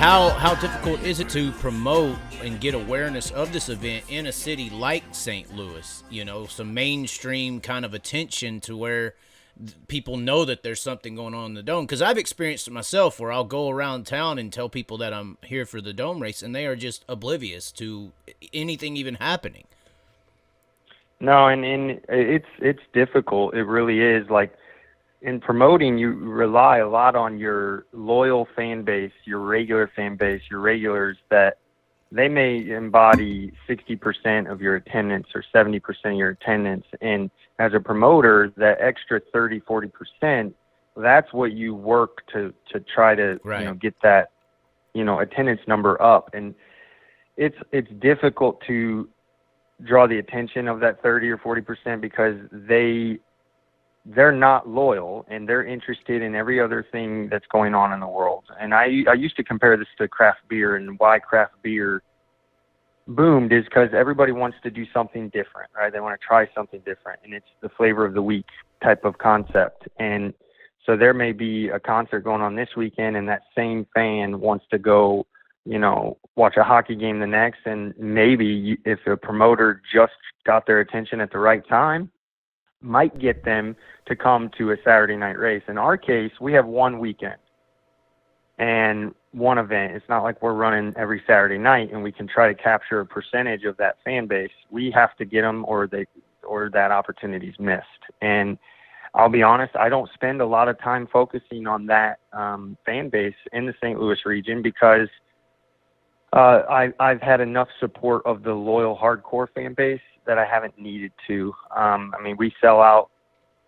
how difficult is it to promote and get awareness of this event in a city like St. Louis? You know, some mainstream kind of attention to where people know that there's something going on in the Dome. Because I've experienced it myself where I'll go around town and tell people that I'm here for the Dome race, and they are just oblivious to anything even happening. No, and it's difficult. It really is. Like, in promoting, you rely a lot on your loyal fan base, your regular fan base, your regulars, that they may embody 60% of your attendance or 70% of your attendance. And as a promoter, that extra 30, 40%, that's what you work to try to get that, attendance number up. And it's difficult to draw the attention of that 30 or 40% because they're not loyal and they're interested in every other thing that's going on in the world. And I used to compare this to craft beer, and why craft beer boomed is because everybody wants to do something different, right? They want to try something different, and it's the flavor of the week type of concept. And so there may be a concert going on this weekend, and that same fan wants to go, watch a hockey game the next. And maybe if a promoter just got their attention at the right time, might get them to come to a Saturday night race. In our case, we have one weekend and one event. It's not like we're running every Saturday night and we can try to capture a percentage of that fan base. We have to get them or that opportunity's missed. And I'll be honest, I don't spend a lot of time focusing on that fan base in the St. Louis region because I've had enough support of the loyal hardcore fan base that I haven't needed to. We sell out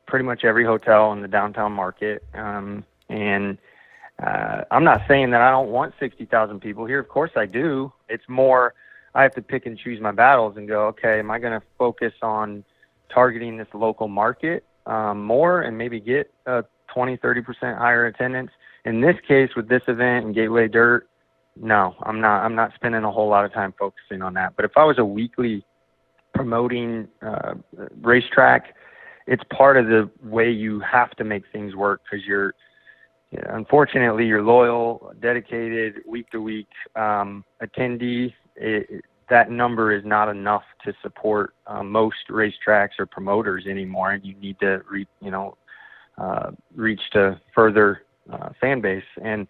pretty much every hotel in the downtown market. And I'm not saying that I don't want 60,000 people here. Of course I do. It's more, I have to pick and choose my battles and go, okay, am I going to focus on targeting this local market more and maybe get a 20, 30% higher attendance? In this case, with this event and Gateway Dirt, no, I'm not spending a whole lot of time focusing on that. But if I was a weekly promoting racetrack, it's part of the way you have to make things work because unfortunately, you're loyal, dedicated, week to week attendee. That number is not enough to support most racetracks or promoters anymore, and you need to reach to further fan base. And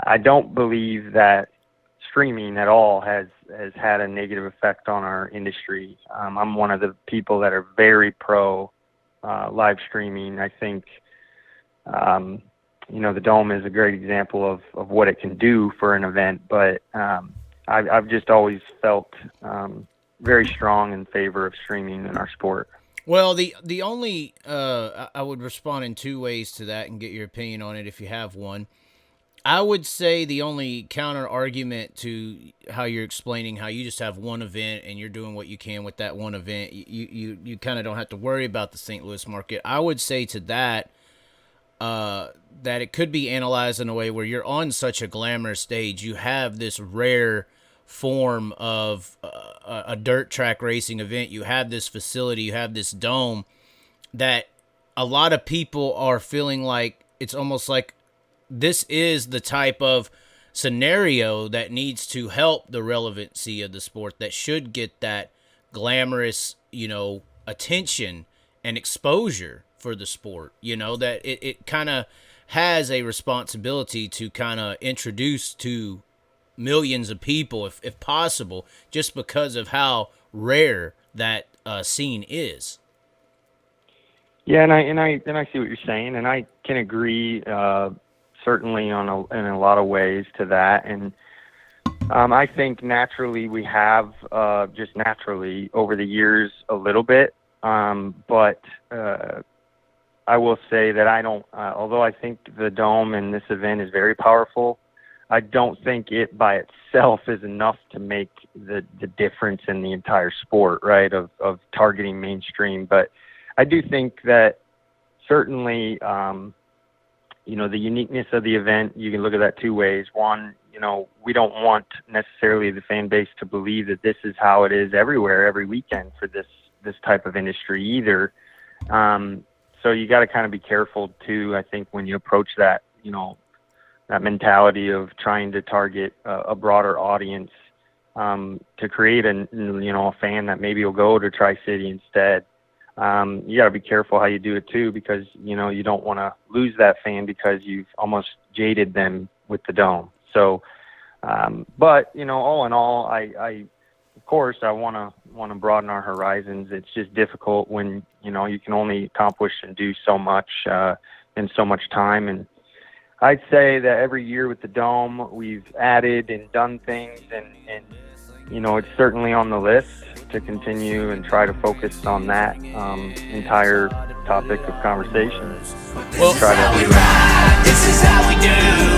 I don't believe that streaming at all has had a negative effect on our industry. I'm one of the people that are very pro live streaming. I think, the Dome is a great example of what it can do for an event, but I've just always felt very strong in favor of streaming in our sport. Well, the only I would respond in two ways to that and get your opinion on it if you have one. I would say the only counter argument to how you're explaining how you just have one event and you're doing what you can with that one event, you kind of don't have to worry about the St. Louis market. I would say to that that it could be analyzed in a way where you're on such a glamorous stage. You have this rare form of a dirt track racing event. You have this facility, you have this dome that a lot of people are feeling like it's almost like this is the type of scenario that needs to help the relevancy of the sport, that should get that glamorous, attention and exposure for the sport, that it kind of has a responsibility to kind of introduce to millions of people, if possible, just because of how rare that scene is. Yeah, and I see what you're saying, and I can agree certainly in a lot of ways to that. And I think naturally we have just naturally over the years a little bit, but I will say that I don't, although I think the Dome and this event is very powerful, I don't think it by itself is enough to make the difference in the entire sport, right, of targeting mainstream. But I do think that certainly, the uniqueness of the event, you can look at that two ways. One, we don't want necessarily the fan base to believe that this is how it is everywhere, every weekend for this type of industry either. So you got to kind of be careful too, I think, when you approach that, that mentality of trying to target a broader audience, to create a fan that maybe will go to Tri-City instead. You got to be careful how you do it too, because you don't want to lose that fan because you've almost jaded them with the Dome. So, but all in all, I of course I want to broaden our horizons. It's just difficult when you can only accomplish and do so much in so much time. And I'd say that every year with the Dome, we've added and done things, and it's certainly on the list to continue and try to focus on that entire topic of conversation. Well, this is how we do.